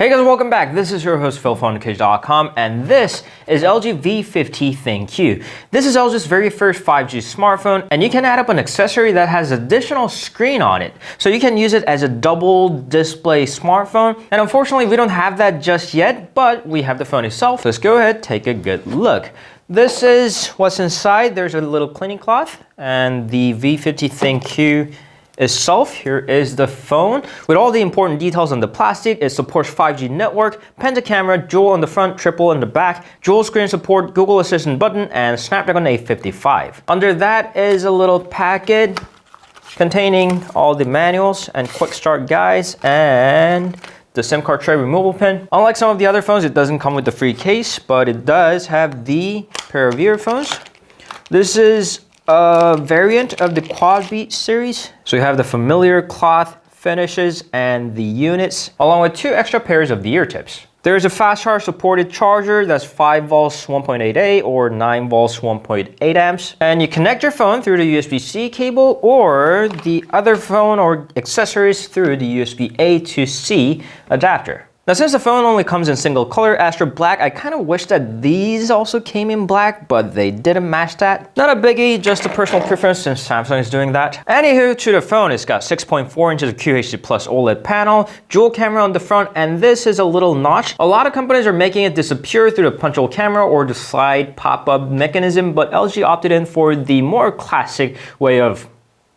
Hey guys, welcome back. This is your host Phil from underKG.com, and this is LG V50 ThinQ. This is LG's very first 5G smartphone, and you can add up an accessory that has additional screen on it. So you can use it as a double display smartphone, and unfortunately we don't have that just yet, but we have the phone itself. Let's go ahead, take a good look. This is what's inside. There's a little cleaning cloth, and the V50 ThinQ itself. Here is the phone with all the important details on the plastic. It supports 5G network, pentacamera, dual on the front, triple on the back, dual screen support, Google Assistant button, and Snapdragon 855. Under that is a little packet containing all the manuals and quick start guides and the SIM card tray removal pin. Unlike some of the other phones, it doesn't come with the free case, but it does have the pair of earphones. This is a variant of the Quad Beat series. So you have the familiar cloth finishes and the units, along with two extra pairs of the ear tips. There's a fast charge supported charger that's 5 volts 1.8A or 9 volts 1.8 amps. And you connect your phone through the USB-C cable or the other phone or accessories through the USB-A to C adapter. Now, since the phone only comes in single color, Astro Black, I kind of wish that these also came in black, but they didn't match that. Not a biggie, just a personal preference since Samsung is doing that. Anywho, to the phone, it's got 6.4 inches of QHD Plus OLED panel, dual camera on the front, and this is a little notch. A lot of companies are making it disappear through the punch hole camera or the slide pop-up mechanism, but LG opted in for the more classic way of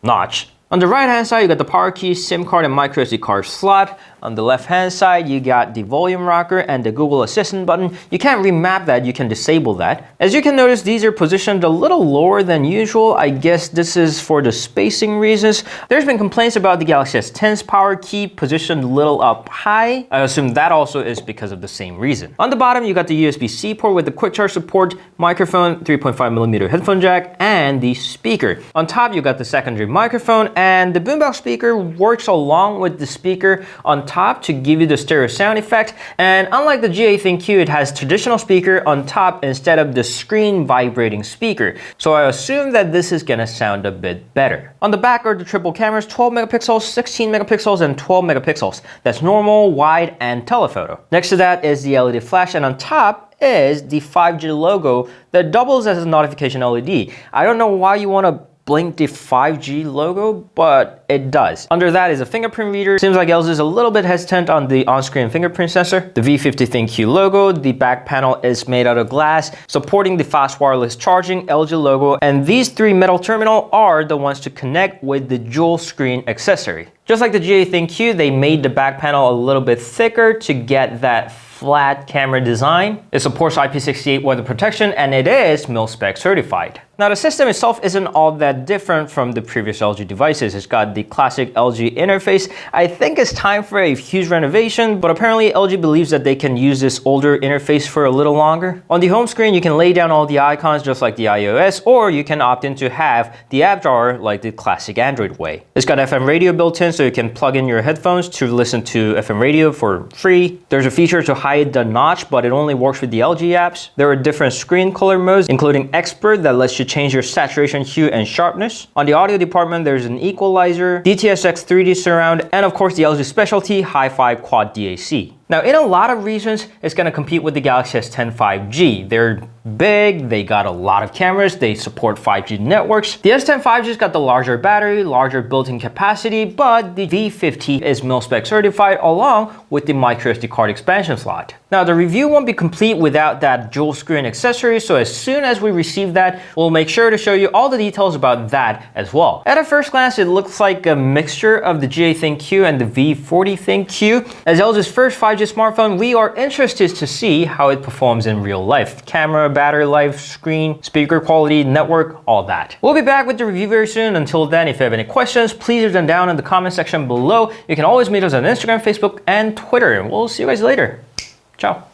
notch. On the right hand side, you got the power key, SIM card, and microSD card slot. On the left hand side, you got the volume rocker and the Google Assistant button. You can't remap that, you can disable that. As you can notice, these are positioned a little lower than usual. I guess this is for the spacing reasons. There's been complaints about the Galaxy S10's power key positioned a little up high. I assume that also is because of the same reason. On the bottom, you got the USB-C port with the quick charge support, microphone, 3.5mm headphone jack, and the speaker. On top, you got the secondary microphone, and the boombox speaker works along with the speaker on top to give you the stereo sound effect. And unlike the GA ThinQ, it has traditional speaker on top instead of the screen vibrating speaker. So I assume that this is gonna sound a bit better. On the back are the triple cameras, 12 megapixels, 16 megapixels, and 12 megapixels. That's normal, wide, and telephoto. Next to that is the LED flash, and on top is the 5G logo that doubles as a notification LED. I don't know why you want to blink the 5G logo, but it does. Under that is a fingerprint reader. Seems like LG is a little bit hesitant on the on-screen fingerprint sensor. The V50 ThinQ logo, the back panel is made out of glass, supporting the fast wireless charging LG logo, and these three metal terminals are the ones to connect with the dual screen accessory. Just like the GA ThinQ, they made the back panel a little bit thicker to get that flat camera design. It supports IP68 weather protection, and it is mil-spec certified. Now, the system itself isn't all that different from the previous LG devices. It's got the classic LG interface. I think it's time for a huge renovation, but apparently LG believes that they can use this older interface for a little longer. On the home screen, you can lay down all the icons just like the iOS, or you can opt in to have the app drawer like the classic Android way. It's got FM radio built in, so you can plug in your headphones to listen to FM radio for free. There's a feature to hide the notch, but it only works with the LG apps. There are different screen color modes, including Expert that lets you change your saturation, hue, and sharpness. On the audio department, there's an equalizer, DTS:X 3D surround, and of course the LG specialty Hi-Fi Quad DAC. Now, in a lot of reasons, it's going to compete with the Galaxy S10 5G. They're big, they got a lot of cameras, they support 5G networks. The S10 5G's got the larger battery, larger built-in capacity, but the V50 is mil-spec certified along with the microSD card expansion slot. Now, the review won't be complete without that dual screen accessory, so as soon as we receive that, we'll make sure to show you all the details about that as well. At a first glance, it looks like a mixture of the GA ThinQ and the V40 ThinQ. As LG's first 5G smartphone, we are interested to see how it performs in real life. Camera, battery life, screen, speaker quality, network, all that. We'll be back with the review very soon. Until then, if you have any questions, please leave them down in the comment section below. You can always meet us on Instagram, Facebook, and Twitter. We'll see you guys later. Ciao.